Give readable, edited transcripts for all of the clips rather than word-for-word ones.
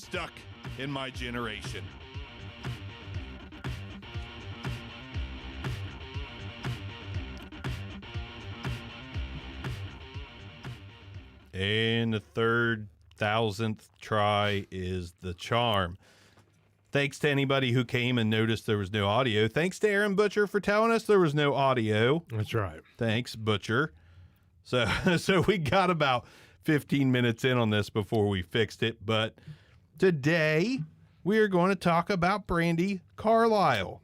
stuck in my generation. And the 3,000th try is the charm. Thanks to anybody who came and noticed there was no audio. Thanks to Aaron Butcher for telling us there was no audio. That's right. Thanks, Butcher. So we got about 15 minutes in on this before we fixed it. But today we are going to talk about Brandi Carlile.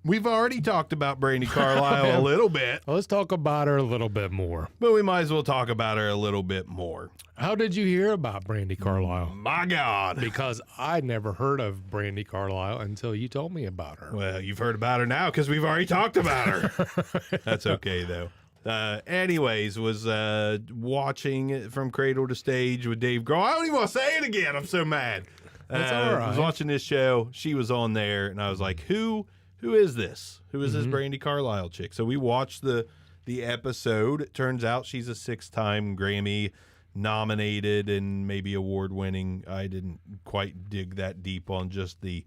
We've already talked about Brandi Carlile a little bit. Let's talk about her a little bit more. But we might as well talk about her a little bit more. How did you hear about Brandi Carlile? My God. Because I never heard of Brandi Carlile until you told me about her. Well, you've heard about her now because we've already talked about her. That's okay, though. Anyways, was watching it from cradle to stage with Dave Grohl. I don't even want to say it again. I'm so mad. That's all right. I was watching this show. She was on there, and I was like, Who is this? Who is this Brandi Carlile chick? So we watched the episode. It turns out she's a 6-time Grammy nominated and maybe award-winning. I didn't quite dig that deep on just the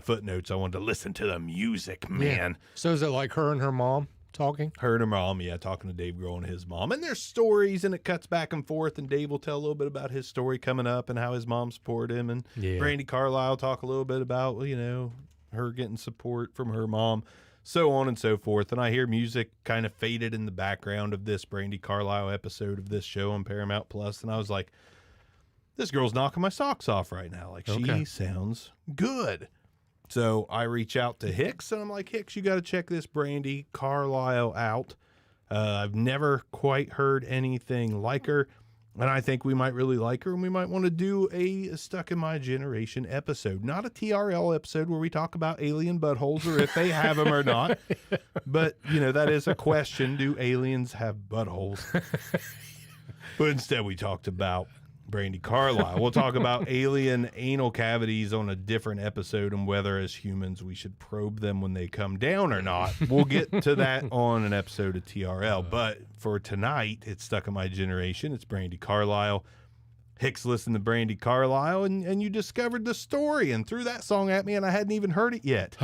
footnotes. I wanted to listen to the music, man. Yeah. So is it like her and her mom talking? Her and her mom, yeah, talking to Dave Grohl and his mom. And there's stories, and it cuts back and forth, and Dave will tell a little bit about his story coming up and how his mom supported him. And Brandi Carlile talk a little bit about, her getting support from her mom, so on and so forth. And I hear music kind of faded in the background of this Brandi Carlile episode of this show on Paramount Plus, and I was like, this girl's knocking my socks off right now. Like, she sounds good. So I reach out to Hicks, and I'm like, Hicks, you got to check this Brandi Carlile out. I've never quite heard anything like her. And I think we might really like her, and we might want to do a Stuck in My Generation episode. Not a TRL episode where we talk about alien buttholes or if they have them or not. But, that is a question. Do aliens have buttholes? But instead we talked about Brandi Carlile. We'll talk about alien anal cavities on a different episode and whether as humans we should probe them when they come down or not. We'll get to that on an episode of TRL. But for tonight, it's Stuck in My Generation. It's Brandi Carlile. Hicks listened to Brandi Carlile, and you discovered the story and threw that song at me, and I hadn't even heard it yet.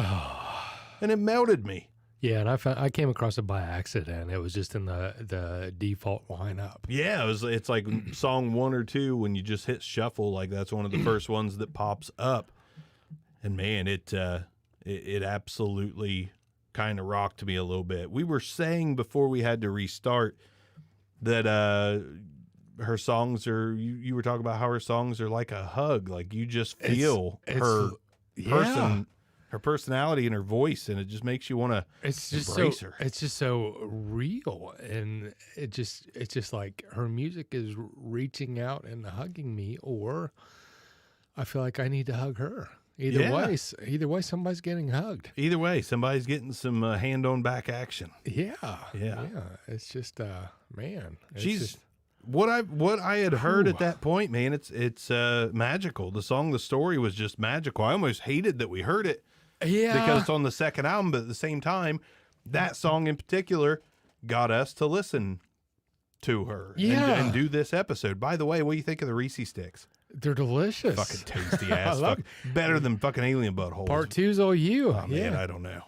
And it melted me. Yeah, and I came across it by accident. It was just in the default lineup. Yeah, it's like song 1 or 2 when you just hit shuffle. Like that's one of the first ones that pops up. And man, it absolutely kind of rocked me a little bit. We were saying before we had to restart that her songs are. You were talking about how her songs are like a hug. Like you just feel her person. Her personality and her voice, and it just makes you want to embrace her. It's just so real, and it's just like her music is reaching out and hugging me, or I feel like I need to hug her. Either way, somebody's getting hugged. Either way, somebody's getting some hand on back action. Yeah. It's just man. What I had heard at that point, man. It's magical. The story was just magical. I almost hated that we heard it. Yeah. Because it's on the second album, but at the same time, that song in particular got us to listen to her and do this episode. By the way, what do you think of the Reese sticks? They're delicious. Fucking tasty ass. Better than fucking alien buttholes. Part 2's all you. Oh, man, I don't know.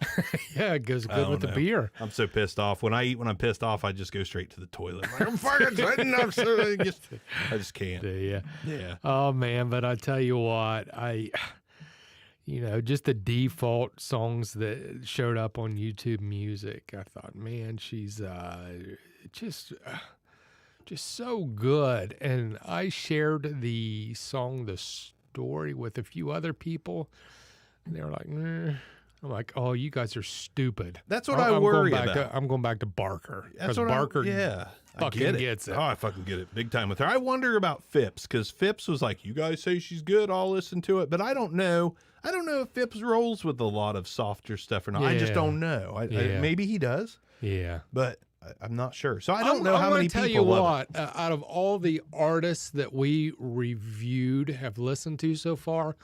Yeah, it goes good with the beer. I'm so pissed off. When I'm pissed off, I just go straight to the toilet. Like, I'm fucking sitting up. I just can't. Yeah. Oh, man, but I tell you what, just the default songs that showed up on YouTube Music. I thought, man, she's just so good. And I shared the song, The Story, with a few other people. And they were like, I'm like, oh, you guys are stupid. That's what I worry about. about. I'm going back to Barker. That's what Barker fucking gets it. Oh, I fucking get it big time with her. I wonder about Phipps, because Phipps was like, you guys say she's good, I'll listen to it. But I don't know. I don't know if Phipps rolls with a lot of softer stuff or not. I just don't know. Maybe he does. Yeah. But I'm not sure. So I don't know how many people love it. I'm going to tell you what, out of all the artists that we reviewed, have listened to so far, and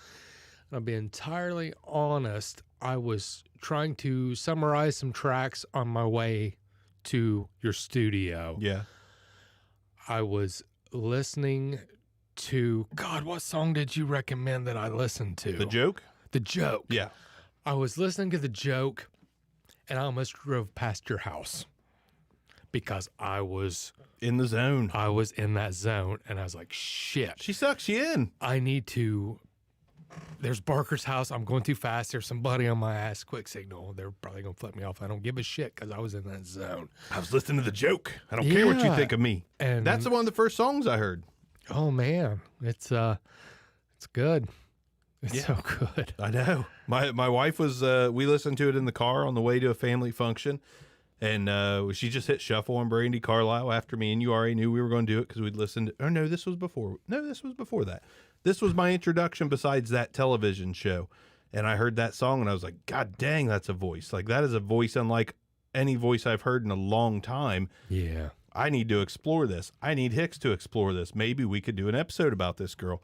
I'll be entirely honest, I was trying to summarize some tracks on my way to your studio. Yeah. I was listening to, God, what song did you recommend that I listened to? The Joke? The Joke. Yeah. I was listening to The Joke, and I almost drove past your house because I was in the zone. I was in that zone, and I was like, shit. She sucks you in. I need to. There's Barker's house. I'm going too fast. There's somebody on my ass. Quick signal. They're probably going to flip me off. I don't give a shit because I was in that zone. I was listening to The Joke. I don't care what you think of me. And that's one of the first songs I heard. Oh, man. It's good. It's so good. I know. My wife was, we listened to it in the car on the way to a family function. And she just hit shuffle on Brandi Carlile after me. And you already knew we were going to do it because we'd listened. Oh, no, this was before. No, this was before that. This was my introduction besides that television show. And I heard that song and I was like, God dang, that's a voice. Like, that is a voice unlike any voice I've heard in a long time. Yeah. I need to explore this. I need Hicks to explore this. Maybe we could do an episode about this girl.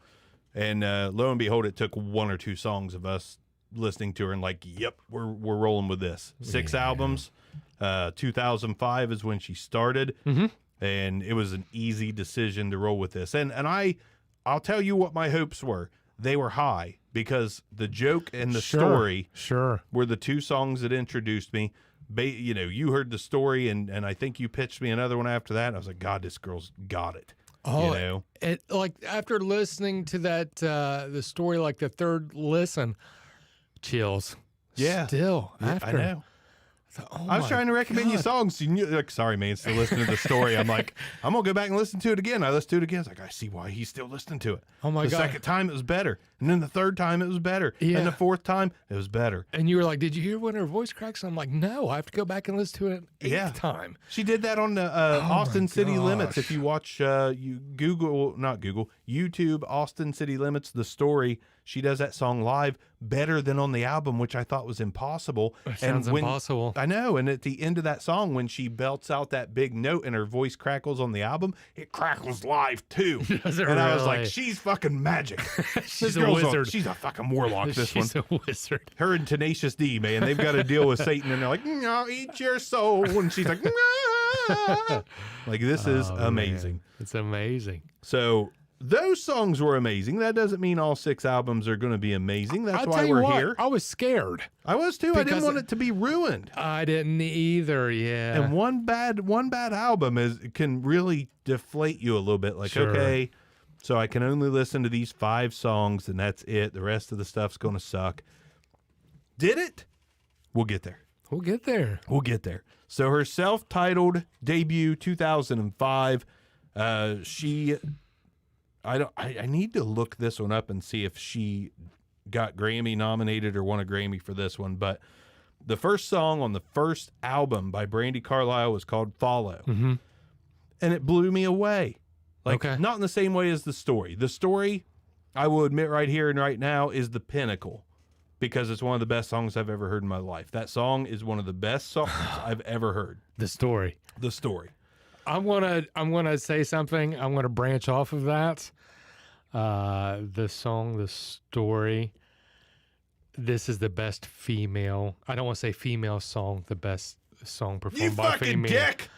And lo and behold, it took 1 or 2 songs of us listening to her and like, yep, we're rolling with this. 6 albums. 2005 is when she started. Mm-hmm. And it was an easy decision to roll with this. And I'll tell you what my hopes were. They were high because The Joke and The Story were the 2 songs that introduced me. You heard The Story, and I think you pitched me another one after that. I was like, God, this girl's got it. Oh, it like after listening to that The Story, like the 3rd listen, chills. Yeah, still after. I know. I was trying to recommend you songs. And you're like, sorry, man, still listening to The Story. I'm like, I'm going to go back and listen to it again. I listened to it again. I was like, I see why he's still listening to it. Oh, my God. The 2nd time, it was better. And then the 3rd time, it was better. Yeah. And the 4th time, it was better. And you were like, did you hear when her voice cracks? I'm like, no, I have to go back and listen to it 8th time. She did that on the Austin City Limits. If you watch, YouTube, Austin City Limits, The Story, she does that song live better than on the album, which I thought was impossible. It sounds impossible. I know. And at the end of that song, when she belts out that big note and her voice crackles on the album, it crackles live too. I was like, she's fucking magic. She's a wizard. She's a fucking warlock, She's a wizard. Her and Tenacious D, man, they've got to deal with Satan, and they're like, I'll eat your soul. And she's like, like, this is amazing. Man. It's amazing. So those songs were amazing. That doesn't mean all 6 albums are going to be amazing. That's why we're here. I was scared. I was too. I didn't want it to be ruined. I didn't either. Yeah. And one bad album can really deflate you a little bit. Like, okay, so I can only listen to these 5 songs and that's it. The rest of the stuff's going to suck. Did it? We'll get there. We'll get there. We'll get there. So her self-titled debut, 2005. I need to look this one up and see if she got Grammy nominated or won a Grammy for this one. But the first song on the first album by Brandi Carlile was called Follow. Mm-hmm. And it blew me away. Like, not in the same way as The Story. The Story, I will admit right here and right now, is the pinnacle because it's one of the best songs I've ever heard in my life. That song is one of the best songs I've ever heard. The Story. The Story. I'm gonna say something. I'm gonna branch off of that. The song, The Story. This is the best female. I don't want to say female song. The best song performed by female dick!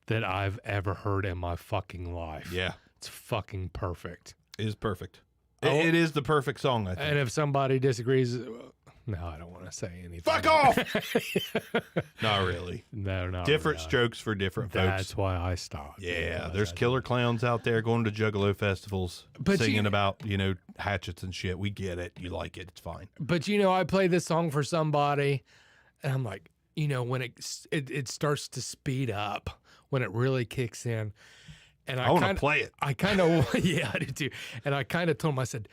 that I've ever heard in my fucking life. Yeah, it's fucking perfect. It is perfect. It is the perfect song, I think. And if somebody disagrees, no, I don't want to say anything. Fuck off! Not really. No, not different really. strokes for different folks. That's why I stopped. Yeah, there's killer clowns out there going to Juggalo festivals, singing about, hatchets and shit. We get it. You like it. It's fine. But, I play this song for somebody, and I'm like, when it starts to speed up, when it really kicks in. And I want to play it. I kind of, yeah, I do too. And I kind of told him, I said,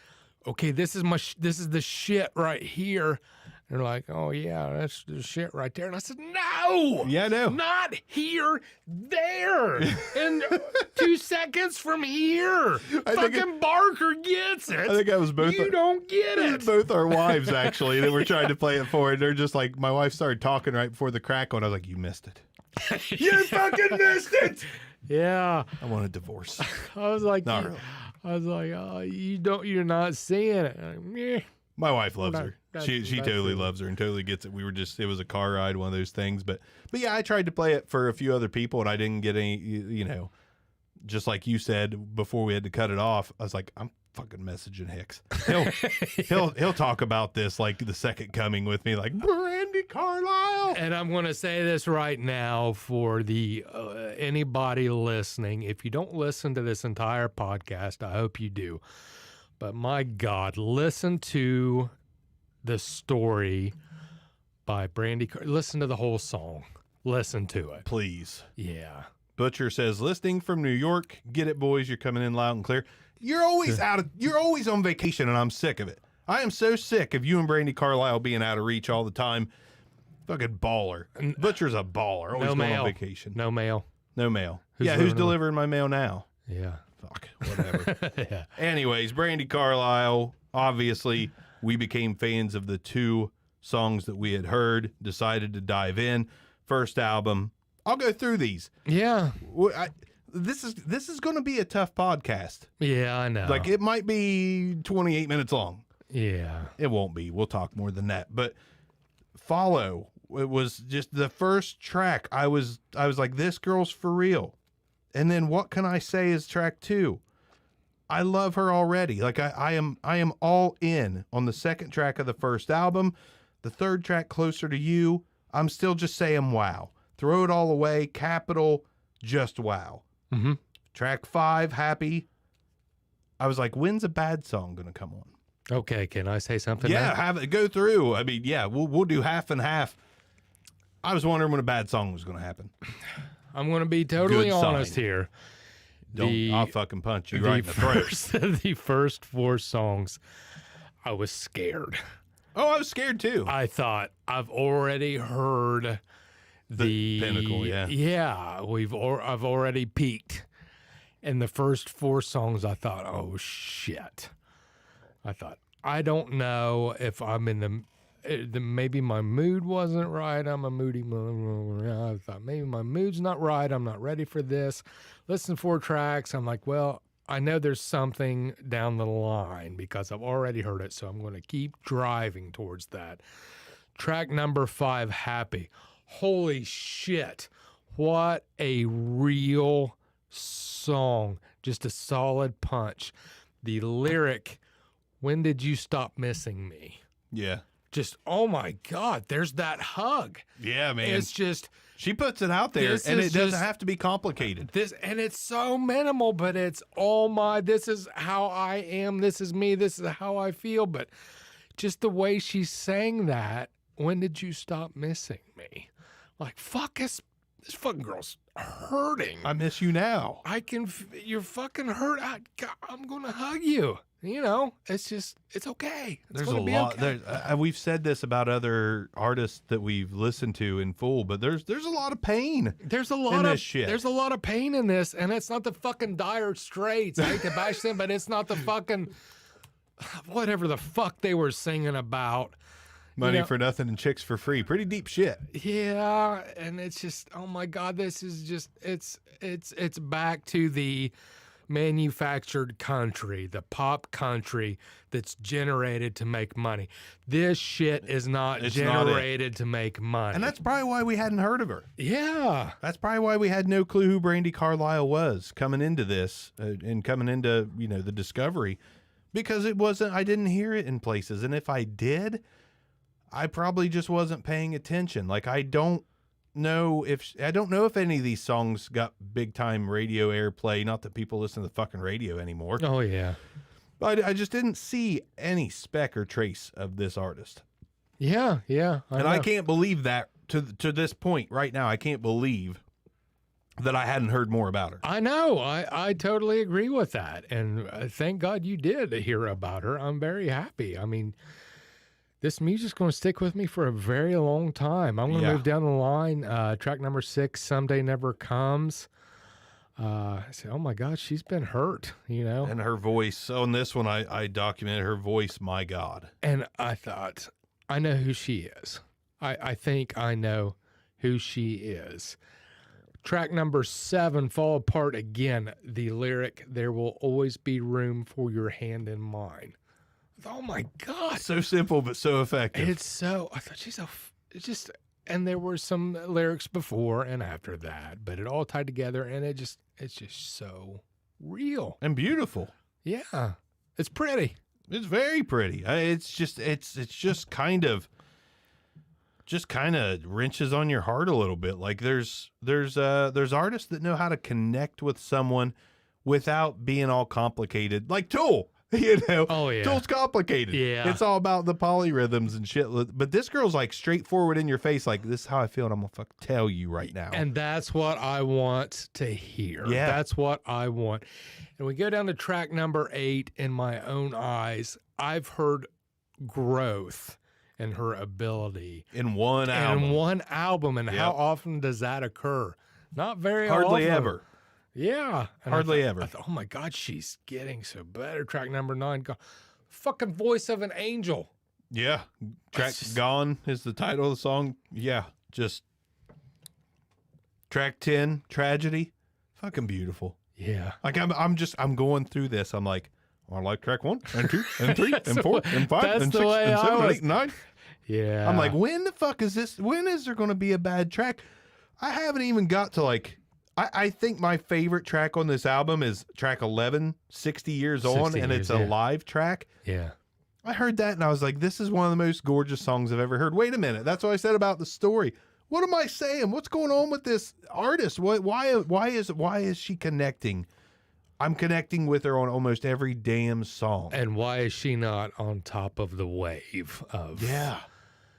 okay, this is the shit right here. And they're like, oh yeah, that's the shit right there. And I said, no, yeah, no, not here, there. And 2 seconds from here. Fucking Barker gets it. I think I was both. You don't get it. Both our wives actually that were trying to play it for, and they're just like, my wife started talking right before the crack on. I was like, you missed it. You fucking missed it. Yeah. I want a divorce. I was like, not really. I was like, oh, you're not seeing it. Like, my wife loves her. She totally loves her and totally gets it. It was a car ride, one of those things. But yeah, I tried to play it for a few other people and I didn't get any, just like you said before we had to cut it off, I was like, I'm fucking messaging Hicks. He'll talk about this like the second coming with me, like Brandi Carlile. And I'm going to say this right now for the anybody listening. If you don't listen to this entire podcast, I hope you do. But my God, listen to the story by Brandi. Listen to the whole song. Listen to it, Please. Yeah. Butcher says, listening from New York. Get it, boys. You're coming in loud and clear. You're always you're always on vacation, and I'm sick of it. I am so sick of you and Brandi Carlile being out of reach all the time. Fucking baller. Butcher's a baller. Always going on vacation. No mail. No mail. Who's delivering my mail now? Yeah. Fuck. Whatever. Yeah. Anyways, Brandi Carlile. Obviously, we became fans of the 2 songs that we had heard. Decided to dive in. First album. I'll go through these. Yeah. This is going to be a tough podcast. Yeah, I know. Like, it might be 28 minutes long. Yeah. It won't be. We'll talk more than that. But Follow, it was just the first track. I was like, this girl's for real. And then What Can I Say is track 2. I love her already. Like, I am all in on the second track of the first album. The third track, Closer to You, I'm still just saying wow. Throw It All Away, Capital, just wow. Mm-hmm. Track 5, Happy. I was like, when's a bad song going to come on? Okay, can I say something? Yeah, now? have it go through. I mean, yeah, we'll do half and half. I was wondering when a bad song was going to happen. I'm going to be totally honest here. I'll fucking punch you right in the throat. The first 4 songs, I was scared. Oh, I was scared too. I thought, I've already heard the Pinnacle, yeah. Yeah, I've already peaked. And the first 4 songs, I thought, oh shit. I thought, I don't know if I'm in maybe my mood wasn't right. I'm a moody. I thought maybe my mood's not right. I'm not ready for this. Listen to 4 tracks. I'm like, well, I know there's something down the line because I've already heard it. So I'm going to keep driving towards that. Track number 5, Happy. Holy shit. What a real song. Just a solid punch. The lyric, when did you stop missing me? Yeah. Just, oh my God, there's that hug. Yeah, man. It's just, she puts it out there, and it doesn't have to be complicated. And it's so minimal, but it's, this is how I am. This is me. This is how I feel. But just the way she sang that, when did you stop missing me? Like, fuck, this fucking girl's hurting. I miss you now. You're fucking hurt. I'm going to hug you. You know, it's okay. There's a lot. Okay. We've said this about other artists that we've listened to in full, but there's a lot of pain. There's a lot of shit. There's a lot of pain in this, and it's not the fucking Dire Straits. I hate to bash them, but it's not the fucking whatever the fuck they were singing about. Money for nothing and chicks for free. Pretty deep shit. Yeah, and it's just, oh my God, this is just it's back to the manufactured country, the pop country that's generated to make money. This shit is not generated to make money. And that's probably why we hadn't heard of her. Yeah. That's probably why we had no clue who Brandi Carlile was coming into this and coming into, the discovery, because I didn't hear it in places. And if I did, I probably just wasn't paying attention. Like, I don't know if any of these songs got big time radio airplay. Not that people listen to the fucking radio anymore. Oh yeah. But I just didn't see any speck or trace of this artist. Yeah. I can't believe that to this point right now. I can't believe that I hadn't heard more about her. I know. I totally agree with that. And thank God you did hear about her. I'm very happy. I mean, this music's going to stick with me for a very long time. I'm going to move down the line. Track number 6, Someday Never Comes. I said, oh my God, she's been hurt, And her voice, on this one, I documented her voice, my God. And I thought, I know who she is. I think I know who she is. Track number 7, Fall Apart Again. The lyric, there will always be room for your hand in mine. Oh my God. So simple, but so effective. I thought And there were some lyrics before and after that, but it all tied together, and it's just so real and beautiful. Yeah, it's pretty. It's very pretty. It's just kind of wrenches on your heart a little bit. Like there's artists that know how to connect with someone without being all complicated, like Tool. Oh yeah, Tool's complicated. Yeah, it's all about the polyrhythms and shit. But this girl's like straightforward in your face, like this is how I feel, and I'm gonna tell you right now. And that's what I want to hear. Yeah, that's what I want. And we go down to track number 8. In my own eyes, I've heard growth in her ability in one album. And how often does that occur? Not very Hardly often. ever. Yeah. And Hardly ever. I thought, oh my God, she's getting so better. Track number 9. Fucking voice of an angel. Yeah. Track Gone is the title of the song. Yeah. Just track 10, Tragedy. Fucking beautiful. Yeah. Like I'm going through this. I'm like, I like track 1 and 2 and 3 and 4 and 5 and 6 and 7 and 8 and 9. Yeah. I'm like, when the fuck is this? When is there going to be a bad track? I haven't even got to like, I think my favorite track on this album is track 11, 60 Years On, and it's a live track. Yeah. I heard that and I was like, this is one of the most gorgeous songs I've ever heard. Wait a minute. That's what I said about the story. What am I saying? What's going on with this artist? Why is she connecting? I'm connecting with her on almost every damn song. And why is she not on top of the wave of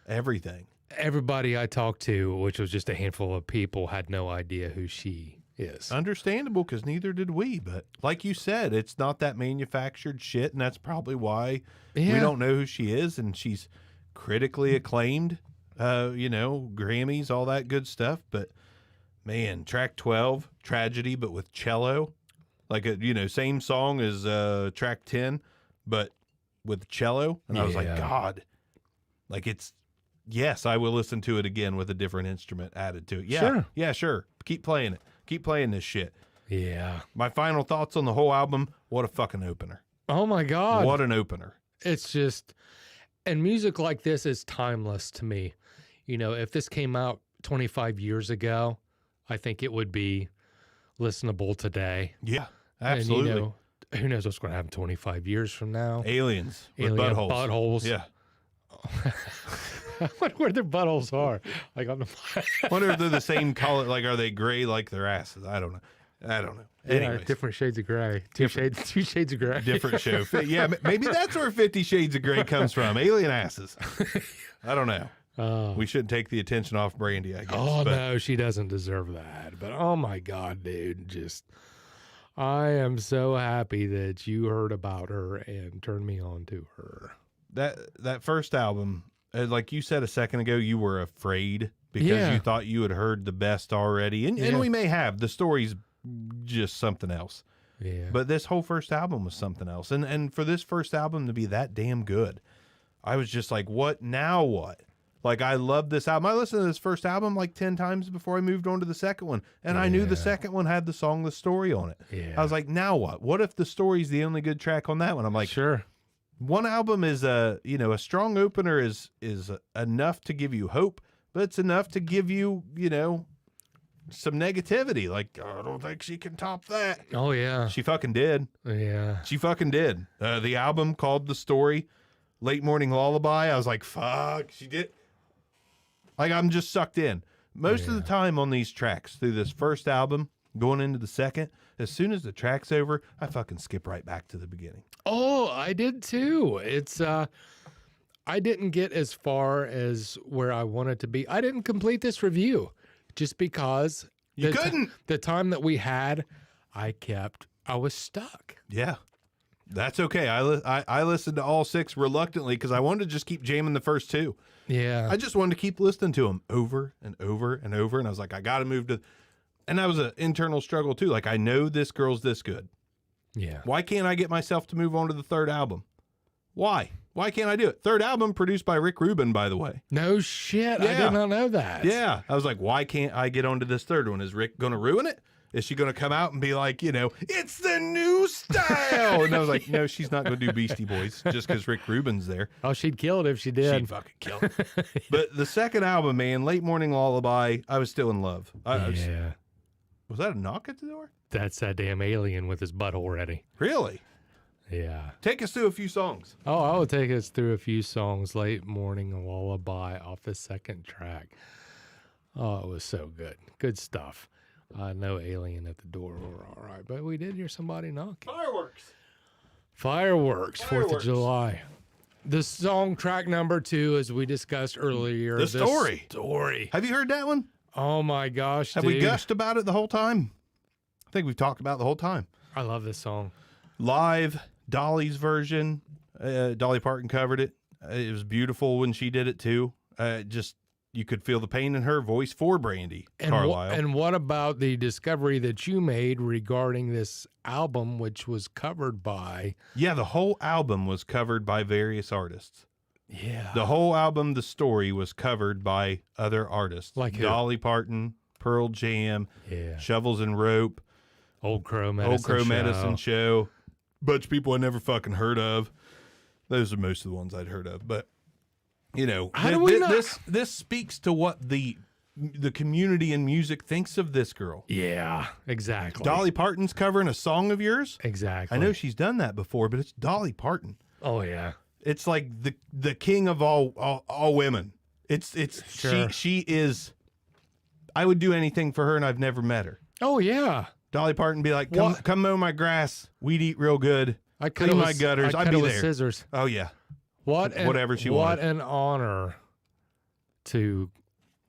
everything? Everybody I talked to, which was just a handful of people, had no idea who she is. Understandable, because neither did we. But like you said, it's not that manufactured shit, and that's probably why we don't know who she is. And she's critically acclaimed, Grammys, all that good stuff. But man, track 12, Tragedy, but with cello, like same song as track 10, but with cello. And I was like, God, like it's. Yes, I will listen to it again with a different instrument added to it. Yeah, sure. Yeah, sure. Keep playing it. Keep playing this shit. Yeah. My final thoughts on the whole album, what a fucking opener. Oh, my God. What an opener. It's just, and music like this is timeless to me. If this came out 25 years ago, I think it would be listenable today. Yeah, absolutely. And, who knows what's going to happen 25 years from now? Aliens with buttholes. Buttholes. Yeah. I wonder where their buttholes are. Like on the. Wonder if they're the same color. Like, are they gray like their asses? I don't know. Yeah, different shades of gray. Two shades of gray. Different show. Yeah, maybe that's where 50 Shades of Grey comes from. Alien asses. I don't know. We shouldn't take the attention off Brandi, I guess. Oh, no, she doesn't deserve that. But oh my God, dude, I am so happy that you heard about her and turned me on to her. That first album, like you said a second ago, you were afraid because you thought you had heard the best already. And we may have. The story's just something else. Yeah. But this whole first album was something else. And for this first album to be that damn good, I was just like, what? Now what? Like, I love this album. I listened to this first album like 10 times before I moved on to the second one. And I knew the second one had the song The Story on it. Yeah. I was like, now what? What if The Story's the only good track on that one? I'm like, sure. One album is a strong opener is enough to give you hope, but it's enough to give you, some negativity. Like, I don't think she can top that. Oh yeah. She fucking did. Yeah. She fucking did. The album called The Story, Late Morning Lullaby. I was like, fuck, she did. Like, I'm just sucked in. Most of the time on these tracks through this first album, going into the second, as soon as the track's over, I fucking skip right back to the beginning. Oh, I did too. It's I didn't get as far as where I wanted to be. I didn't complete this review just because you couldn't. The time that we had, I was stuck. Yeah. That's okay. I listened to all 6 reluctantly because I wanted to just keep jamming the first 2. Yeah. I just wanted to keep listening to them over and over and over. And I was like, I got to move to... And that was an internal struggle too. Like, I know this girl's this good. Yeah. Why can't I get myself to move on to the third album? Why? Why can't I do it? Third album produced by Rick Rubin, by the way. No shit. Yeah. I did not know that. Yeah. I was like, why can't I get onto this third one? Is Rick going to ruin it? Is she going to come out and be like, it's the new new style. And I was like, no, she's not going to do Beastie Boys just because Rick Rubin's there. Oh, she'd kill it if she did. She'd fucking kill it. But the second album, man, Late Morning Lullaby, I was still in love. Was that a knock at the door? That's that damn alien with his butthole ready. Really? Yeah. Take us through a few songs. Oh, I will take us through a few songs. Late Morning Lullaby off the second track. Oh, it was so good. Good stuff. No alien at the door. We're all right. But we did hear somebody knocking. Fireworks. 4th of July. The song track number 2, as we discussed earlier. The Story. Story. Have you heard that one? Oh, my gosh, Have we gushed about it the whole time? I think we've talked about it the whole time. I love this song. Live, Dolly's version. Dolly Parton covered it. It was beautiful when she did it, too. Just... You could feel the pain in her voice for Brandi Carlile. And what about the discovery that you made regarding this album, which was covered by... Yeah, the whole album was covered by various artists. Yeah. The whole album, The Story, was covered by other artists. Like who? Dolly Parton, Pearl Jam, Shovels and Rope, Old Crow Medicine Show. Bunch of people I never fucking heard of. Those are most of the ones I'd heard of. But... You know, this speaks to what the community in music thinks of this girl. Yeah, exactly. Dolly Parton's covering a song of yours. Exactly. I know she's done that before, but it's Dolly Parton. Oh yeah. It's like the king of all women. It's sure. She is. I would do anything for her, and I've never met her. Oh yeah. Dolly Parton be like, come mow my grass. We'd eat real good. I clean my gutters. I'd be with there. Scissors. Oh yeah. Whatever she wanted. What an honor to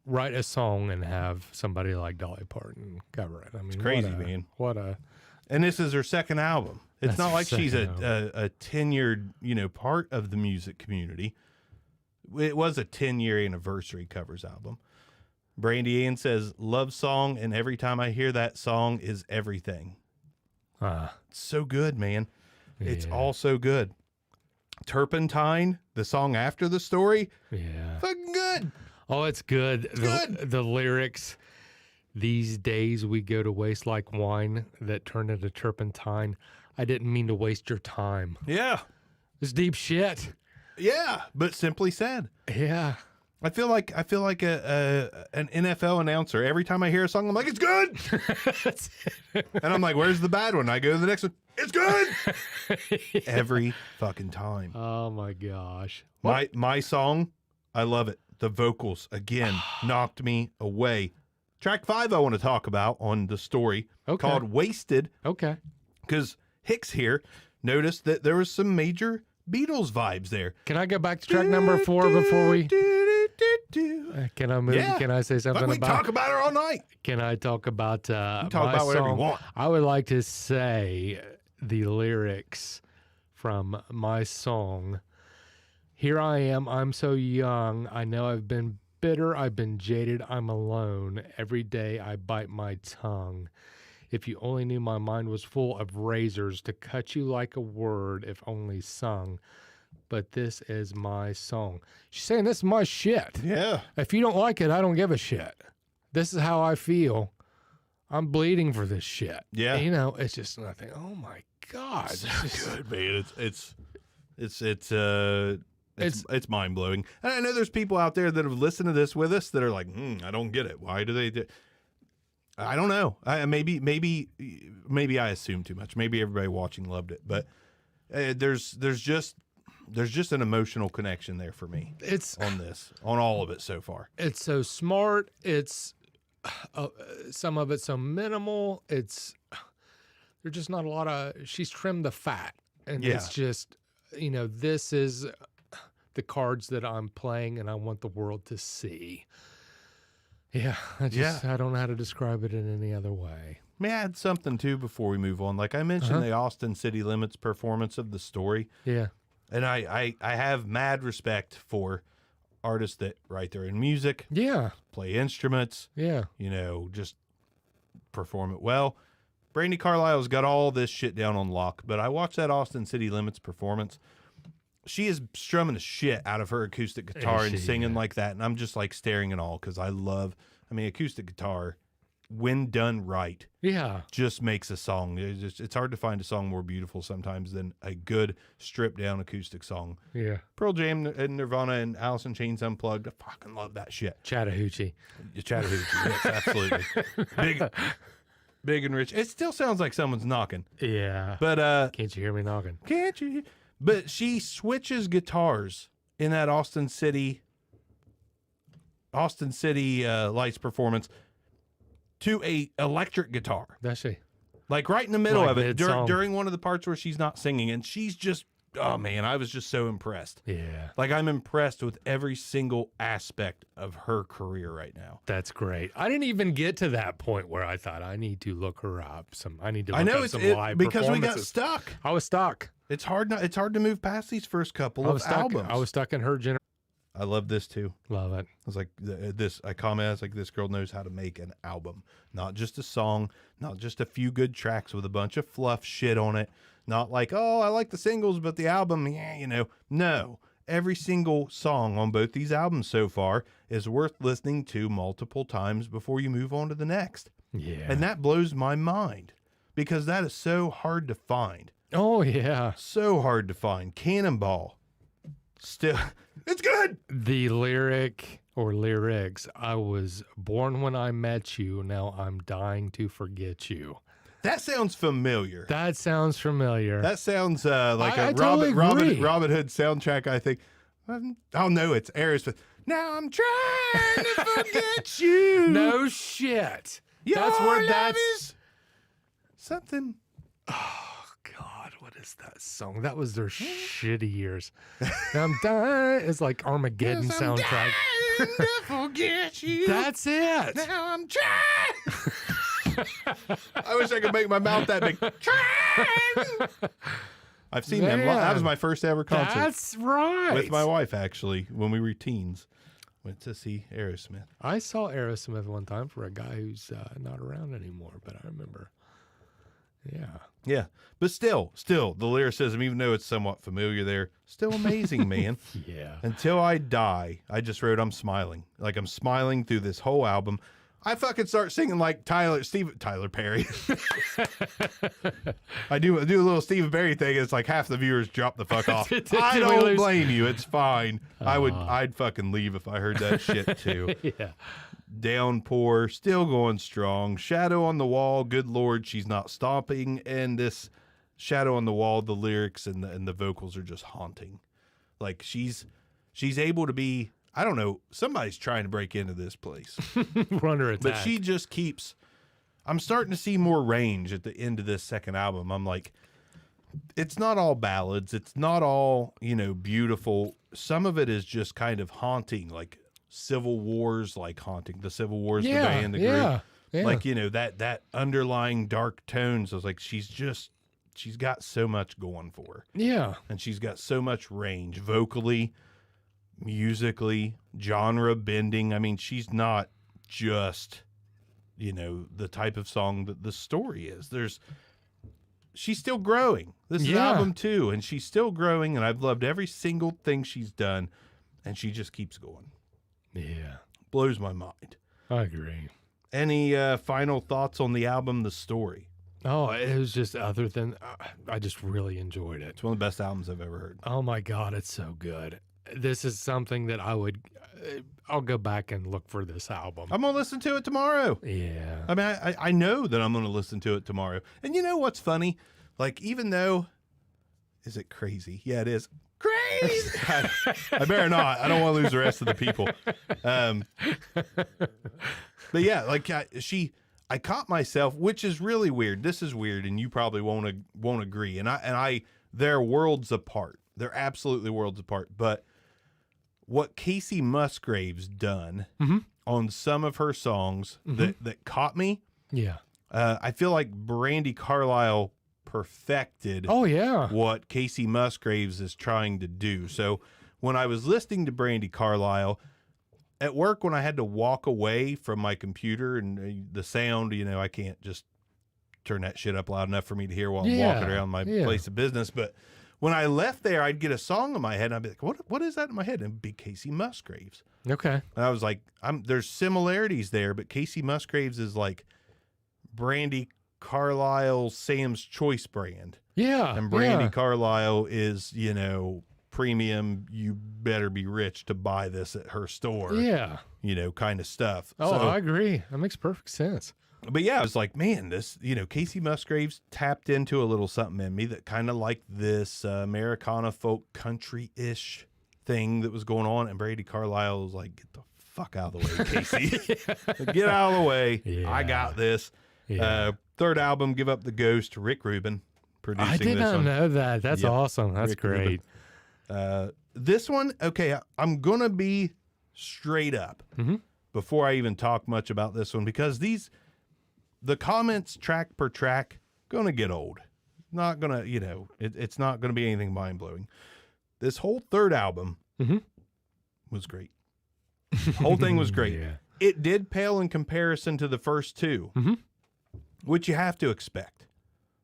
write a song and have somebody like Dolly Parton cover it. I mean, it's crazy, man. And this is her second album. It's not like she's a tenured, part of the music community. It was a 10-year anniversary covers album. Brandi Ann says, love song, and every time I hear that song is everything. It's so good, man. Yeah. It's all so good. Turpentine, the song after The Story. Yeah. Fucking good. Oh, it's good. Good. The lyrics, these days we go to waste like wine that turned into turpentine. I didn't mean to waste your time. Yeah. It's deep shit. Yeah, but simply said. Yeah. I feel like an NFL announcer. Every time I hear a song, I'm like, it's good. And I'm like, where's the bad one? I go to the next one. It's good. Yeah. Every fucking time. Oh my gosh. My song, I love it. The vocals again knocked me away. Track 5 I want to talk about on The Story, called Wasted. Okay. Because Hicks here noticed that there was some major Beatles vibes there. Can I go back to track number 4 before we... Can I move? Yeah. Can I say something we talk about her all night? Can I talk about talk about whatever you want. I would like to say the lyrics from my song. Here I am, I'm so young. I know I've been bitter, I've been jaded, I'm alone. Every day I bite my tongue. If you only knew my mind was full of razors to cut you like a word, if only sung. But this is my song. She's saying this is my shit. Yeah. If you don't like it, I don't give a shit. This is how I feel. I'm bleeding for this shit. Yeah. It's just nothing. Oh my God. It's so good, man. It's mind blowing. And I know there's people out there that have listened to this with us that are like, I don't get it. Why do they do? I don't know. Maybe I assume too much. Maybe everybody watching loved it, but there's just an emotional connection there for me. It's on all of it so far. It's so smart. It's some of it's so minimal. There's just not a lot of. She's trimmed the fat, and it's just this is the cards that I'm playing, and I want the world to see. Yeah, I don't know how to describe it in any other way. May I add something too before we move on? Like I mentioned, the Austin City Limits performance of The Story. Yeah. And I have mad respect for artists that write their own music. Yeah. Play instruments. Yeah. Just perform it well. Brandi Carlile's got all this shit down on lock, but I watched that Austin City Limits performance. She is strumming the shit out of her acoustic guitar and singing like that. And I'm just like staring in awe because acoustic guitar when done right, Yeah. just makes a song. It's hard to find a song more beautiful sometimes than a good stripped down acoustic song. Yeah. Pearl Jam and Nirvana and Alice in Chains Unplugged. I fucking love that shit. Chattahoochee. Chattahoochee, yes, absolutely. Big and rich. It still sounds like someone's knocking. Yeah. But can't you hear me knocking? can't you? But she switches guitars in that Austin City Lights performance to a electric guitar, Does she? like right in the middle Like of it mid-song. during one of the parts where she's not singing, and she's just, oh man, I was just so impressed. Yeah. Like, I'm impressed with every single aspect of her career right now. That's great. I didn't even get to that point where I thought I need to look her up. I need to look I know up it's some live because we got performances. stuck. I was stuck. It's hard to move past these first couple of albums. I was stuck in her generation. I love this too. Love it. I was like, I comment, I was like, this girl knows how to make an album, not just a song, not just a few good tracks with a bunch of fluff shit on it. Not like, oh, I like the singles, but the album, yeah, no. Every single song on both these albums so far is worth listening to multiple times before you move on to the next. Yeah. And that blows my mind because that is so hard to find. Oh, yeah. So hard to find. Cannonball. Still, it's good. The lyrics, I was born when I met you. Now I'm dying to forget you. That sounds familiar. That sounds familiar. That sounds like I a totally agree. Robin Hood soundtrack, I think. Oh, no, it's Aerosmith. Now I'm trying to forget you. No shit. Your That's where love that's is something. Oh God, what is that song? That was their shitty years. Now I'm dying. It's like Armageddon Yes, I'm soundtrack. dying to forget you. That's it. Now I'm trying. I wish I could make my mouth that big. Trying. I've seen them. Man. That was my first ever concert. That's right. With my wife, actually, when we were teens. Went to see Aerosmith. I saw Aerosmith one time for a guy who's not around anymore, but I remember. Yeah. Yeah. But still, the lyricism, even though it's somewhat familiar there, still amazing, man. Yeah. Until I die, I just wrote, I'm smiling. Like, I'm smiling through this whole album. I fucking start singing like Tyler Perry. I do a little Stephen Perry thing. It's like half the viewers drop the fuck off. I don't blame you. It's fine. I'd fucking leave if I heard that shit too. Yeah. Downpour, still going strong. Shadow on the Wall, good Lord, she's not stopping. And this Shadow on the Wall, the lyrics and the vocals are just haunting. Like she's able to be, I don't know, somebody's trying to break into this place. We're under attack. But she just keeps, I'm starting to see more range at the end of this second album. I'm like, it's not all ballads. It's not all, beautiful. Some of it is just kind of haunting, like Civil Wars, like haunting. The Civil Wars, the band, the group. Yeah. Like, that underlying dark tones. I was like, she's got so much going for her. Yeah. And she's got so much range vocally, musically, genre bending. I mean, she's not just, the type of song that the story is. She's still growing. This is album 2, and she's still growing, and I've loved every single thing she's done, and she just keeps going. Yeah. Blows my mind. I agree. Any final thoughts on the album, The Story? Oh, it was just other than, I just really enjoyed it. It's one of the best albums I've ever heard. Oh my God, it's so good. This is something that I'll go back and look for this album. I'm going to listen to it tomorrow. Yeah. I mean, I know that I'm going to listen to it tomorrow. And you know what's funny? Like, even though, is it crazy? Yeah, it is. Crazy! I better not. I don't want to lose the rest of the people. But yeah, like I caught myself, which is really weird. This is weird, and you probably won't agree. And they're worlds apart. They're absolutely worlds apart. But what Casey Musgrave's done on some of her songs that caught me, I feel like Brandi Carlile perfected what Casey Musgraves is trying to do. So when I was listening to Brandi Carlile at work, when I had to walk away from my computer and the sound, I can't just turn that shit up loud enough for me to hear while I'm walking around my place of business. But when I left there, I'd get a song in my head, and I'd be like, what is that in my head? And it'd be Casey Musgraves. Okay. And I was like, there's similarities there, but Casey Musgraves is like Brandi Carlile's Sam's Choice brand. Yeah. And Brandi Carlile is, premium, you better be rich to buy this at her store. Yeah. Kind of stuff. Oh, so, I agree. That makes perfect sense. But yeah, I was like, man, this, Casey Musgraves tapped into a little something in me that kind of like this Americana folk country-ish thing that was going on. And Brandi Carlile was like, get the fuck out of the way, Casey. Get out of the way. Yeah. I got this. Yeah. Third album, Give Up the Ghost, Rick Rubin producing this. I did not know that. That's awesome. That's Rick great. This one, okay, I'm going to be straight up before I even talk much about this one, because the comments track per track going to get old. Not going to, it's not going to be anything mind-blowing. This whole third album was great. The whole thing was great. Yeah. It did pale in comparison to the first two, which you have to expect.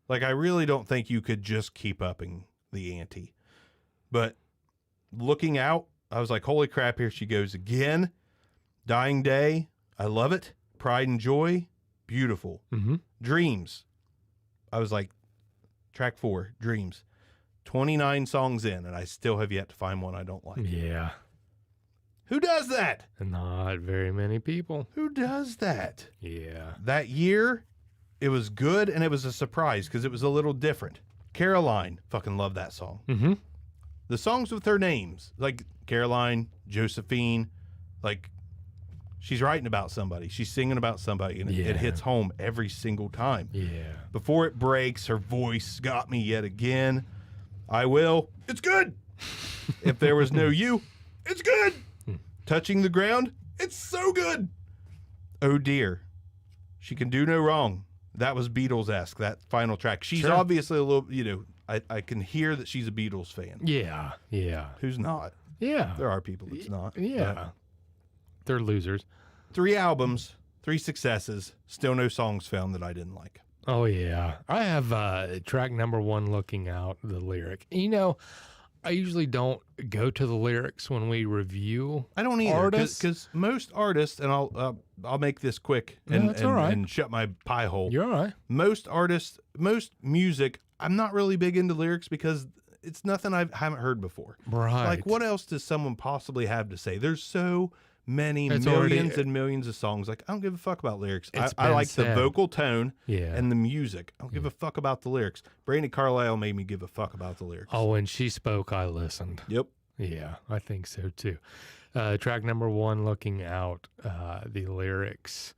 Like, I really don't think you could just keep upping the ante. But looking out, I was like, holy crap, here she goes again. Dying Day, I love it. Pride and Joy, beautiful. Dreams, I was like, track 4, Dreams. 29 songs in, and I still have yet to find one I don't like. Yeah. Who does that? Not very many people. Who does that? Yeah. That year, it was good, and it was a surprise because it was a little different. Caroline, fucking love that song. The songs with their names, like Caroline, Josephine, like she's writing about somebody. She's singing about somebody, and it hits home every single time. Yeah. Before It Breaks, her voice got me yet again. I Will, it's good. If There Was No You, it's good. Touching the Ground, it's so good. Oh Dear, She Can Do No Wrong. That was Beatles-esque, that final track. She's obviously a little, I can hear that she's a Beatles fan. Yeah, yeah. Who's not? Yeah. There are people that's not. Yeah. They're losers. 3 albums, 3 successes, still no songs found that I didn't like. Oh, yeah. I have track number 1, Looking Out, the lyric. I usually don't go to the lyrics when we review. I don't either, because most artists, and I'll make this quick and shut my pie hole. You're all right. Most artists, most music, I'm not really big into lyrics because it's nothing I haven't heard before. Right. Like, what else does someone possibly have to say? There's so many millions and millions of songs. Like, I don't give a fuck about lyrics. I like the vocal tone and the music. I don't give a fuck about the lyrics. Brandi Carlile made me give a fuck about the lyrics. Oh, when she spoke, I listened. Yep. Yeah, I think so too. Track number 1, Looking Out, the lyrics.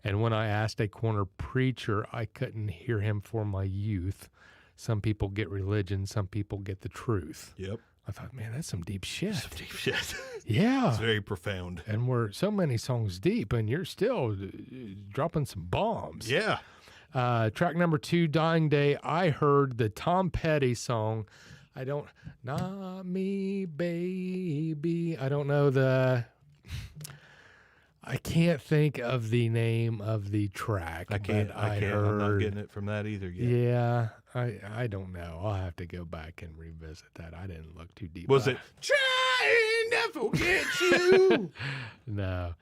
And when I asked a corner preacher, I couldn't hear him for my youth. Some people get religion, some people get the truth. Yep. I thought, man, that's some deep shit. Some deep shit. Yeah. It's very profound. And we're so many songs deep, and you're still dropping some bombs. Yeah. Track number 2, Dying Day. I heard the Tom Petty song. Not me, baby. I don't know I can't think of the name of the track. I can't. I'm not getting it from that either yet. Yeah. I don't know. I'll have to go back and revisit that. I didn't look too deep. Was it Trying to Forget You? No.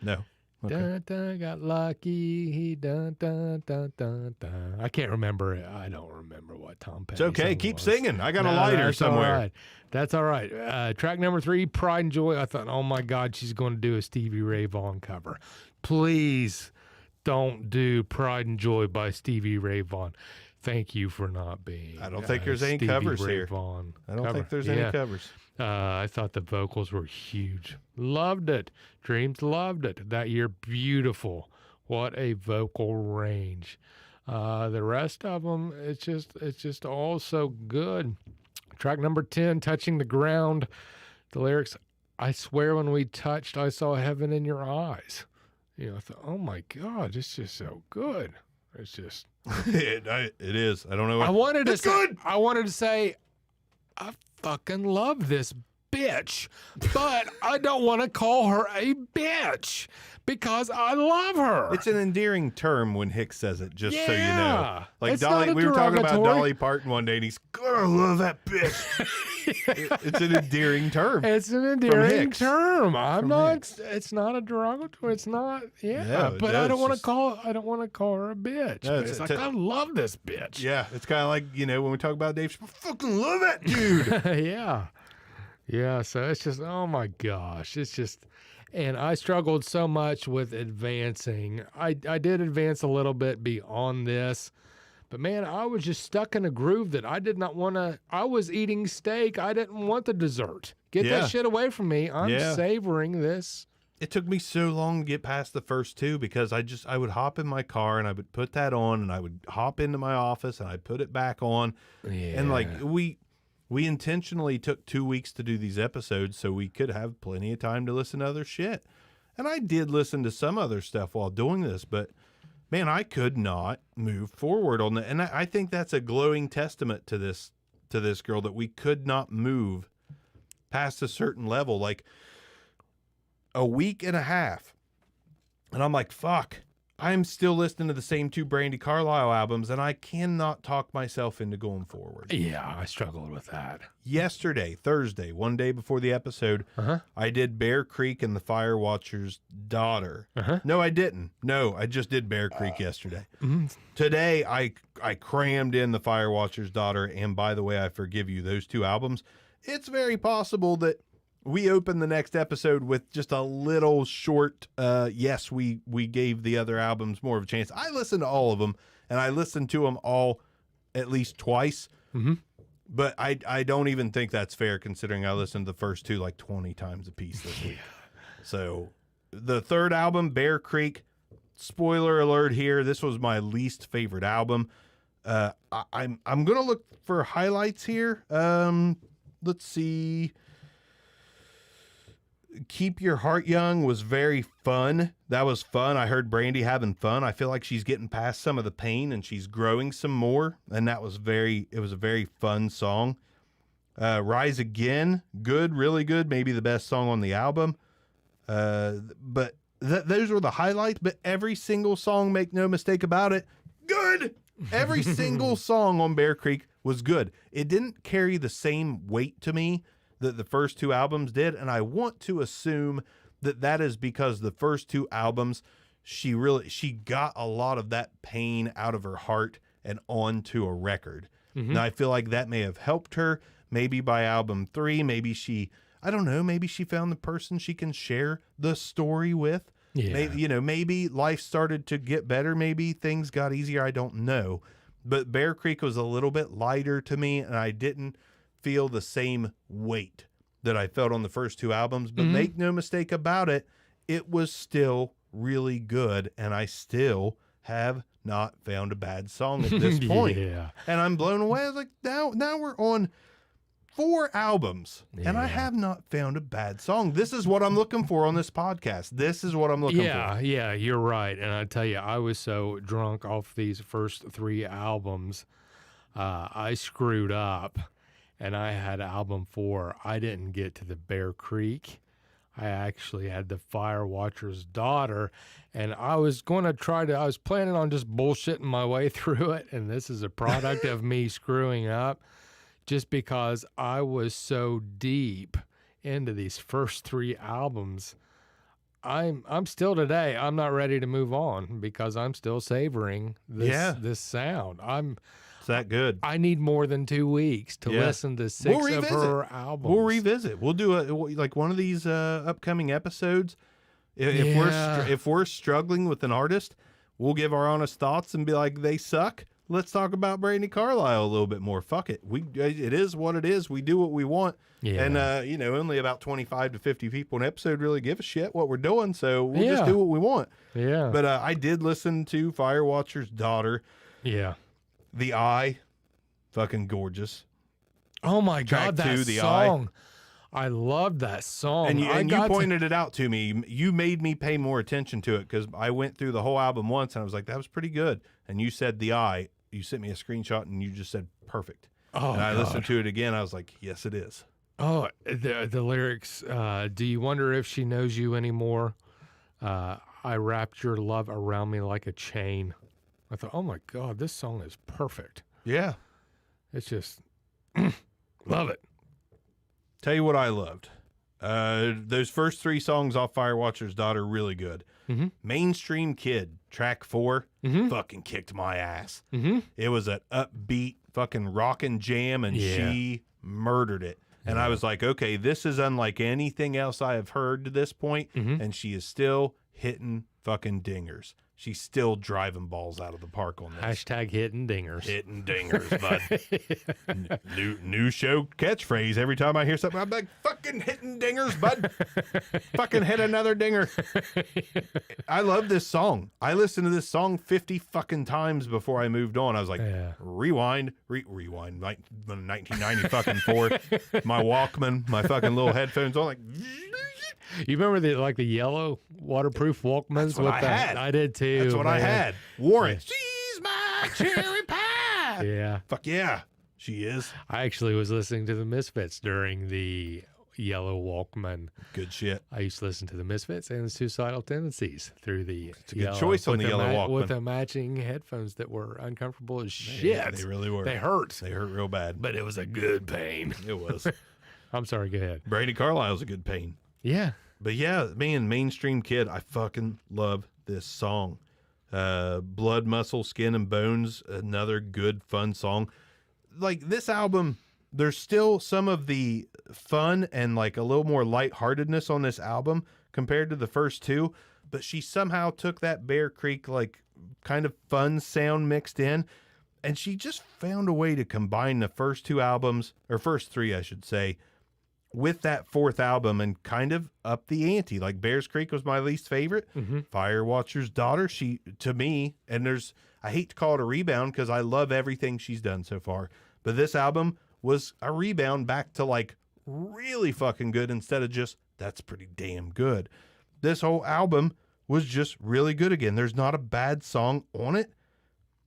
Okay. Dun, dun, got lucky. Dun, dun, dun, dun, dun. I can't remember it. I don't remember what Tom Petty. It's okay. Keep was. singing. I got a lighter somewhere. All right. That's all right. Track number 3, Pride and Joy. I thought, oh my God, she's going to do a Stevie Ray Vaughan cover. Please don't do Pride and Joy by Stevie Ray Vaughan. Thank you for not being. I don't think there's any covers here. Vaughan I don't think there's any covers. I thought the vocals were huge. Loved it. Dreams loved it. That year, beautiful. What a vocal range. The rest of them, it's just all so good. Track number 10, Touching the Ground. The lyrics, I swear when we touched, I saw heaven in your eyes. I thought, oh my God, it's just so good. It's just. It is. I don't know. I wanted to say, I fucking love this bitch, but I don't want to call her a bitch because I love her. It's an endearing term when Hicks says it, just so you know. Yeah. Like It's Dolly, not a we were talking about derogatory. Dolly Parton one day, and he's, "God, I love that bitch." It's an endearing term. It's an endearing Hicks. term. From not. Hicks. It's not a derogatory. It's not. Yeah, No, but no, I don't it's want to just- call. I don't want to call her a bitch. No, But it's like I love this bitch. Yeah, it's kind of like, when we talk about Dave, I fucking love that dude. Yeah. Yeah. So it's just, oh my gosh. It's just, and I struggled so much with advancing. I did advance a little bit beyond this, but man, I was just stuck in a groove that I did not want to. I was eating steak. I didn't want the dessert. Get Yeah. that shit away from me. I'm Yeah. savoring this. It took me so long to get past the first two because I would hop in my car and I would put that on and I would hop into my office and I'd put it back on. Yeah. And like we intentionally took 2 weeks to do these episodes so we could have plenty of time to listen to other shit. And I did listen to some other stuff while doing this, but man, I could not move forward on that. And I think that's a glowing testament to this girl, that we could not move past a certain level. Like a week and a half. And I'm like, fuck, I'm still listening to the same two Brandi Carlile albums and I cannot talk myself into going forward. Yeah, I struggled with that. Yesterday, Thursday, one day before the episode, I did Bear Creek and the Firewatcher's Daughter. No, I didn't. No, I just did Bear Creek yesterday. Today, I crammed in the Firewatcher's Daughter, and by the way, I forgive you, those two albums. It's very possible that we open the next episode with just a little short, yes, we gave the other albums more of a chance. I listened to all of them, and I listened to them all at least twice. But I don't even think that's fair, considering I listened to the first two like 20 times a piece this week. So the third album, Bear Creek, spoiler alert here, this was my least favorite album. I'm going to look for highlights here. Let's see. Keep Your Heart Young was very fun. That was fun. I heard Brandi having fun. I feel like she's getting past some of the pain and she's growing some more. And it was a very fun song. Rise Again, good, really good. Maybe the best song on the album. But those were the highlights. But every single song, make no mistake about it, good. Every single song on Bear Creek was good. It didn't carry the same weight to me that the first two albums did, and I want to assume that is because the first two albums, she got a lot of that pain out of her heart and onto a record. Now I feel like that may have helped her. Maybe by album 3, maybe she found the person she can share the story with. Yeah. Maybe life started to get better. Maybe things got easier. I don't know. But Bear Creek was a little bit lighter to me, and I didn't feel the same weight that I felt on the first two albums. But make no mistake about it, it was still really good, and I still have not found a bad song at this point. Yeah. And I'm blown away. I was like, now we're on 4 albums, and I have not found a bad song. This is what I'm looking for on this podcast. This is what I'm looking for. Yeah, you're right. And I tell you, I was so drunk off these first 3 albums, I screwed up. And I had album 4. I didn't get to the Bear Creek. I actually had the Firewatcher's Daughter. And I was planning on just bullshitting my way through it. And this is a product of me screwing up just because I was so deep into these first 3 albums. I'm still today, I'm not ready to move on because I'm still savoring this sound. It's that good. I need more than 2 weeks to listen to 6 of her albums. We'll revisit. We'll do like one of these upcoming episodes. If we're struggling with an artist, we'll give our honest thoughts and be like, they suck. Let's talk about Brandi Carlile a little bit more. Fuck it. It is what it is. We do what we want. Yeah. And only about 25 to 50 people an episode really give a shit what we're doing. So we'll just do what we want. Yeah. But I did listen to Firewatcher's Daughter. Yeah. The Eye, fucking gorgeous. Oh my Track God, that 2, The song. I loved that song. And you pointed it out to me. You made me pay more attention to it because I went through the whole album once and I was like, that was pretty good. And you said The Eye. You sent me a screenshot and you just said perfect. Oh, and I listened to it again. I was like, yes, it is. Oh, the lyrics. Do you wonder if she knows you anymore? I wrapped your love around me like a chain. I thought, oh my God, this song is perfect. Yeah. It's just love it. Tell you what I loved. Those first 3 songs off Firewatcher's Daughter, really good. Mm-hmm. Mainstream Kid, track 4, Mm-hmm. fucking kicked my ass. Mm-hmm. It was an upbeat fucking rockin' jam, and she murdered it. And I was like, okay, this is unlike anything else I have heard to this point, and she is still hitting fucking dingers. She's still driving balls out of the park on this. Hashtag hitting dingers. Hitting dingers, bud. New show catchphrase. Every time I hear something, I'm like, fucking hitting dingers, bud. Fucking hit another dinger. I love this song. I listened to this song 50 fucking times before I moved on. I was like, rewind, rewind. 1990 fucking 4. My Walkman, my fucking little headphones on, like... You remember the yellow waterproof Walkmans? That's what I had. I did too. That's what I had. Warren. She's my cherry pie. Yeah. Fuck yeah. She is. I actually was listening to the Misfits during the yellow Walkman. Good shit. I used to listen to the Misfits and the Suicidal Tendencies through the It's a good choice on the yellow Walkman. With the matching headphones that were uncomfortable as shit. Yeah, they really were. They hurt. They hurt real bad. But it was a good pain. It was. I'm sorry, go ahead. Brandi Carlile's a good pain. Yeah. But yeah, man, Mainstream Kid, I fucking love this song. Blood, Muscle, Skin, and Bones, another good, fun song. Like, this album, there's still some of the fun and, like, a little more lightheartedness on this album compared to the first 2, but she somehow took that Bear Creek, like, kind of fun sound mixed in, and she just found a way to combine the first 2 albums, or first 3, I should say, with that 4th album and kind of up the ante. Like, Bears Creek was my least favorite. Firewatcher's Daughter, she, to me, and I hate to call it a rebound because I love everything she's done so far, but this album was a rebound back to, like, really fucking good instead of just, that's pretty damn good. This whole album was just really good again. There's not a bad song on it,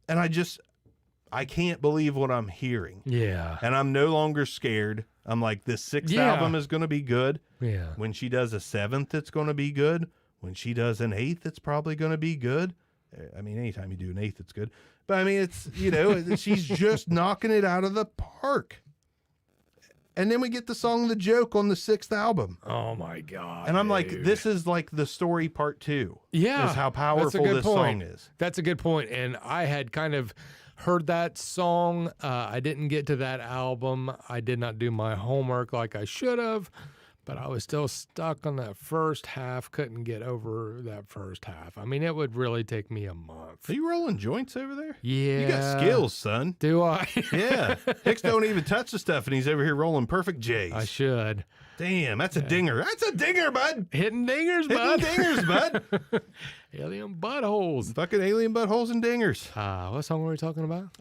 and I can't believe what I'm hearing. Yeah. And I'm no longer scared. I'm like, this 6th album is going to be good. Yeah. When she does a 7th, it's going to be good. When she does an 8th, it's probably going to be good. I mean, anytime you do an 8th, it's good. But I mean, it's, she's just knocking it out of the park. And then we get the song The Joke on the 6th album. Oh my God. And I'm like, this is like the story part 2. Yeah. Is how powerful this song is. That's a good point. And I had kind of heard that song. I didn't get to that album. I did not do my homework like I should have, but I was still stuck on that first half. Couldn't get over that first half. I mean, it would really take me a month. Are you rolling joints over there? Yeah. You got skills, son. Do I? Yeah. Hicks don't even touch the stuff, and he's over here rolling perfect J's. I should. Damn, that's a dinger. That's a dinger, bud. Hitting dingers, bud. Hitting dingers, bud. Alien buttholes. Fucking alien buttholes and dingers. What song were we talking about?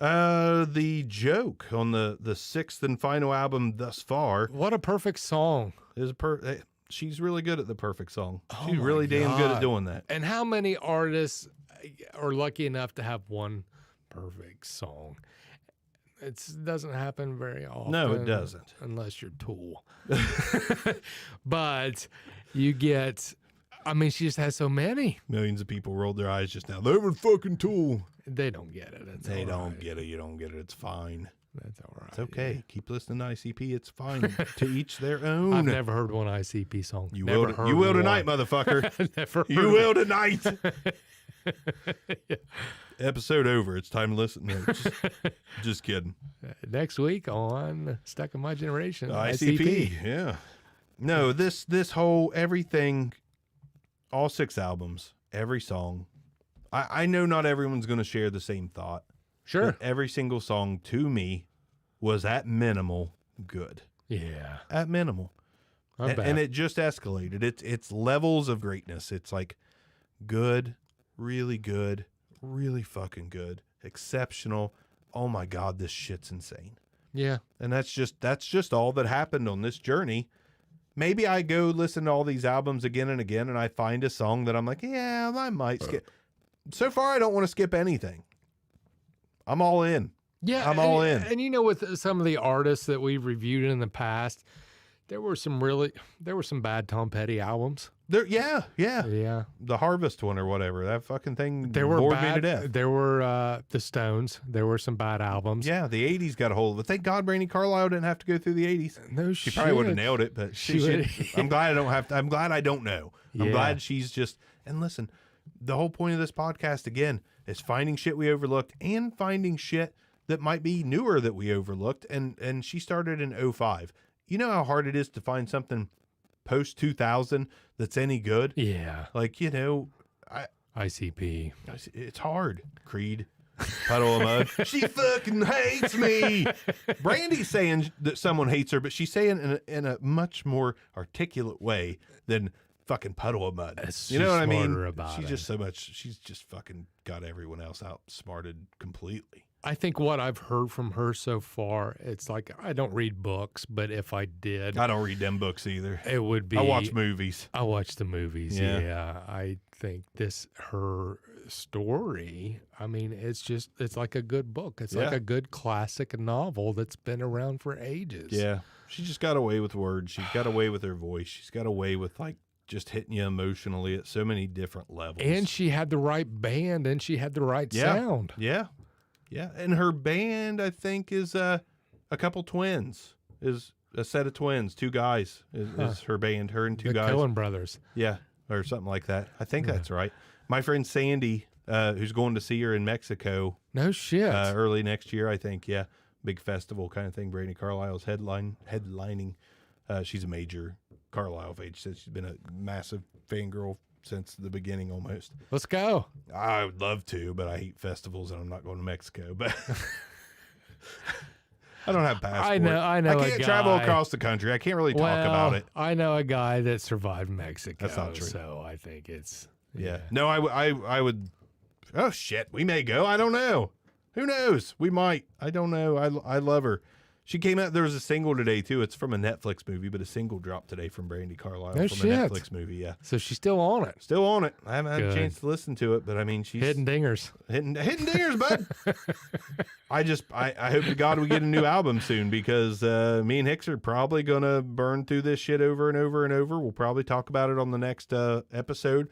The Joke on the 6th and final album thus far. What a perfect song. She's really good at the perfect song. Oh She's really damn good at doing that. And how many artists are lucky enough to have one perfect song? It doesn't happen very often. No, it doesn't. Unless you're Tool. But you get, I mean, she just has so many. Millions of people rolled their eyes just now. They were fucking Tool. They don't get it. They don't get it. You don't get it. It's fine. That's all right. It's okay. Yeah. Keep listening to ICP. It's fine. To each their own. I've never heard one ICP song. You will tonight, motherfucker. Never heard you will tonight. Yeah. Episode over. It's time to listen. No, just kidding. Next week on Stuck in My Generation. ICP. Yeah. No, this whole everything, all 6 albums, every song. I know not everyone's going to share the same thought. Sure. Every single song to me was at minimal good. Yeah. At minimal. And it just escalated. It's levels of greatness. It's like good, really fucking good, exceptional. Oh my God, this shit's insane. Yeah. And that's just all that happened on this journey. Maybe I go listen to all these albums again and again and I find a song that I'm like, yeah, I might skip. So far, I don't want to skip anything. I'm all in. Yeah. I'm all in. And with some of the artists that we've reviewed in the past, there were some bad Tom Petty albums. Yeah. Yeah. The Harvest one or whatever. That fucking thing There were bored me to bad. death. There were the Stones. There were some bad albums. Yeah, the 80s got a hold of it. Thank God Brandi Carlile didn't have to go through the 80s. No She shit. probably would have nailed it, but She I'm glad I don't have to. I'm glad I don't know. I'm Yeah. glad she's just. And listen, the whole point of this podcast again is finding shit we overlooked and finding shit that might be newer that we overlooked. And she started in 2005. You know how hard it is to find something post 2000 that's any good? Yeah. Like, you know, ICP. it's hard. Creed, Puddle of Mud. She fucking hates me. Brandy's saying that someone hates her, but she's saying in a much more articulate way than fucking Puddle of Mud. You know what I mean? She's just fucking got everyone else outsmarted completely. I think what I've heard from her so far, it's like I don't read books, but if I did, I don't read them books either. it would be. I watch movies. I watch the movies. Yeah. Yeah. I think her story, I mean, it's like a good book. It's like Yeah. a good classic novel that's been around for ages. Yeah. She just got away with words. She got away with her voice. She's got away with like just hitting you emotionally at so many different levels. And she had the right band and she had the right sound. Yeah. Yeah. And her band, I think, is a couple twins. Is a set of twins. Two guys is her band. Her and two The guys. Coen brothers. Yeah. Or something like that. I think that's right. My friend Sandy, who's going to see her in Mexico No shit. early next year, I think. Yeah. Big festival kind of thing. Brandi Carlile's headlining. She's a major Carlile fan. She said she's been a massive fangirl since the beginning almost. Let's go. I would love to, but I hate festivals and I'm not going to Mexico. But I don't have a passport. I know. I a can't guy. travel across the country. I can't really talk about it. I know a guy that survived Mexico. That's not true. So I think it's Yeah. No, I would. Oh shit, we may go. I don't know. Who knows? We might. I don't know. I love her. She came out. There was a single today too. It's from a Netflix movie, but a single dropped today from Brandi Carlile No from shit. a Netflix movie. Yeah. So she's still on it. Still on it. I haven't had Good. a chance to listen to it, but I mean, she's Hidden dingers. hitting dingers, bud. I hope to God we get a new album soon because me and Hicks are probably gonna burn through this shit over and over and over. We'll probably talk about it on the next episode.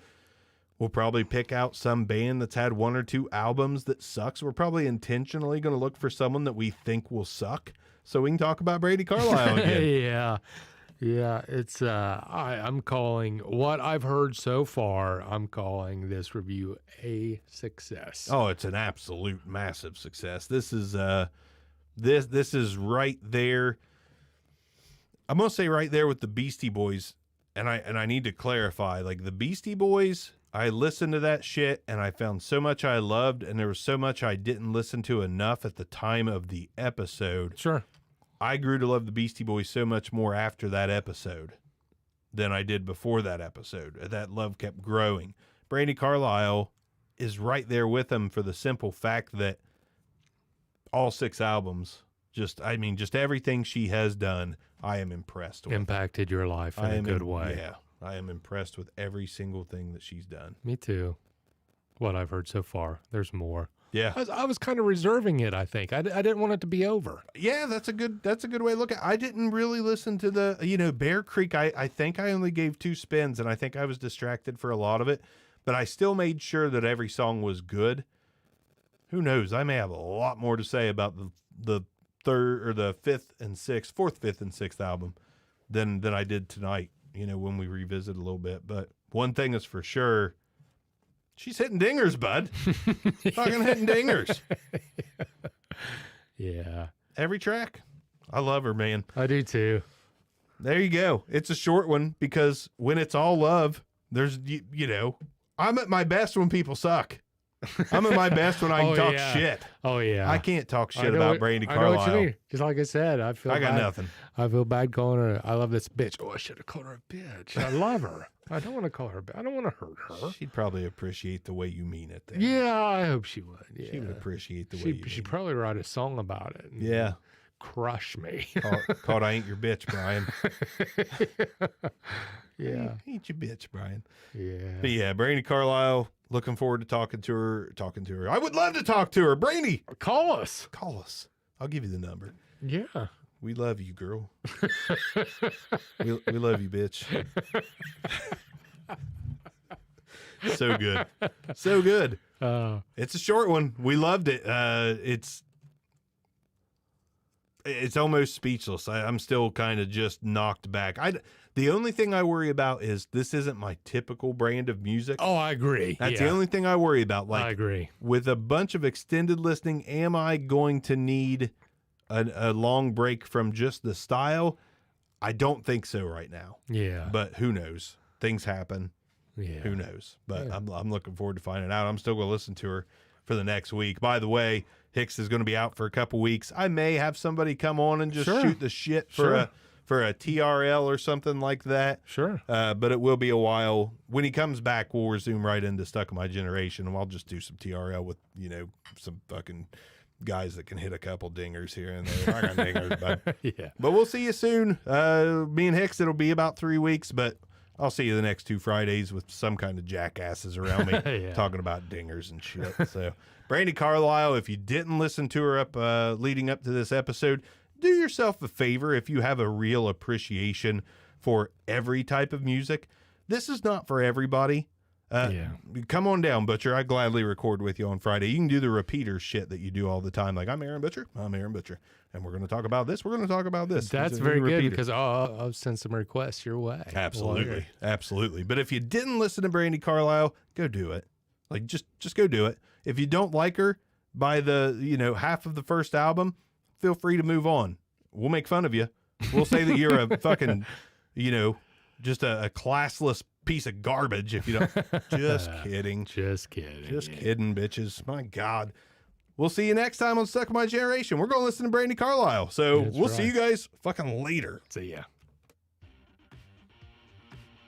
We'll probably pick out some band that's had one or two albums that sucks. We're probably intentionally going to look for someone that we think will suck so we can talk about Brandi Carlile again. Yeah. Yeah. It's I'm calling what I've heard so far, I'm calling this review a success. Oh, it's an absolute massive success. This is this is right there. I'm going to say right there with the Beastie Boys, and I need to clarify, like the Beastie Boys, I listened to that shit and I found so much I loved, and there was so much I didn't listen to enough at the time of the episode. Sure. I grew to love the Beastie Boys so much more after that episode than I did before that episode. That love kept growing. Brandi Carlile is right there with them for the simple fact that all 6 albums, just everything she has done, I am impressed with. Impacted your life in a good way. Yeah. I am impressed with every single thing that she's done. Me too. What I've heard so far. There's more. Yeah. I was kind of reserving it, I think. I didn't want it to be over. Yeah, that's a good way to look at it. I didn't really listen to the, Bear Creek. I think I only gave 2 spins, and I think I was distracted for a lot of it, but I still made sure that every song was good. Who knows? I may have a lot more to say about the third or the fourth, fifth, and sixth album than I did tonight, when we revisit a little bit. But one thing is for sure, she's hitting dingers, bud. Fucking hitting dingers. Yeah. Every track. I love her, man. I do too. There you go. It's a short one because when it's all love, there's, I'm at my best when people suck. I'm at my best when I can talk shit. Oh, yeah. I can't talk shit about Brandi Carlile. I know what you mean. Just like I said, I got nothing. I feel bad calling her. I love this bitch. Oh, I should have called her a bitch. I love her. I don't want to call her. I don't want to hurt her. She'd probably appreciate the way you mean it. Then. Yeah, I hope she would. Yeah. She would appreciate the way you mean it. She'd probably write a song about it. Yeah. Crush me. Called I Ain't Your Bitch, Brian. Yeah. Ain't your bitch, Brian. Yeah. But yeah, Brandi Carlile, looking forward to talking to her. I would love to talk to her. Brandi. Call us. Call us. I'll give you the number. Yeah. We love you, girl. we love you, bitch. So good. So good. It's a short one. We loved it. It's almost speechless. I'm still kind of just knocked back. The only thing I worry about is this isn't my typical brand of music. Oh, I agree. That's the only thing I worry about. Like, I agree. With a bunch of extended listening, am I going to need a long break from just the style? I don't think so right now. Yeah. But who knows? Things happen. Yeah. Who knows? But I'm looking forward to finding out. I'm still going to listen to her for the next week. By the way, Hicks is going to be out for a couple weeks. I may have somebody come on and just shoot the shit for a TRL or something like that. Sure. But it will be a while. When he comes back, we'll resume right into Stuck in My Generation, and I'll just do some TRL with, some fucking guys that can hit a couple dingers here and there. I got dingers, but Yeah. But we'll see you soon. Me and Hicks, it'll be about 3 weeks, but I'll see you the next 2 Fridays with some kind of jackasses around me talking about dingers and shit. So, Brandi Carlile, if you didn't listen to her leading up to this episode, do yourself a favor if you have a real appreciation for every type of music. This is not for everybody. Come on down, Butcher. I gladly record with you on Friday. You can do the repeater shit that you do all the time. Like, I'm Aaron Butcher. I'm Aaron Butcher. And we're going to talk about this. We're going to talk about this. That's very good because I'll send some requests your way. Absolutely. Absolutely. But if you didn't listen to Brandi Carlile, go do it. Like, just go do it. If you don't like her by the, half of the first album, feel free to move on. We'll make fun of you. We'll say that you're a fucking, just a classless piece of garbage if you don't. Just kidding. Just kidding. Just kidding, bitches. My God. We'll see you next time on Stuck in My Generation. We're going to listen to Brandi Carlile. So we'll see you guys fucking later. See ya.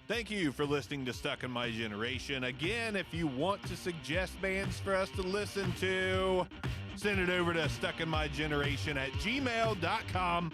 Thank you for listening to Stuck in My Generation. Again, if you want to suggest bands for us to listen to, send it over to stuckinmygeneration@gmail.com.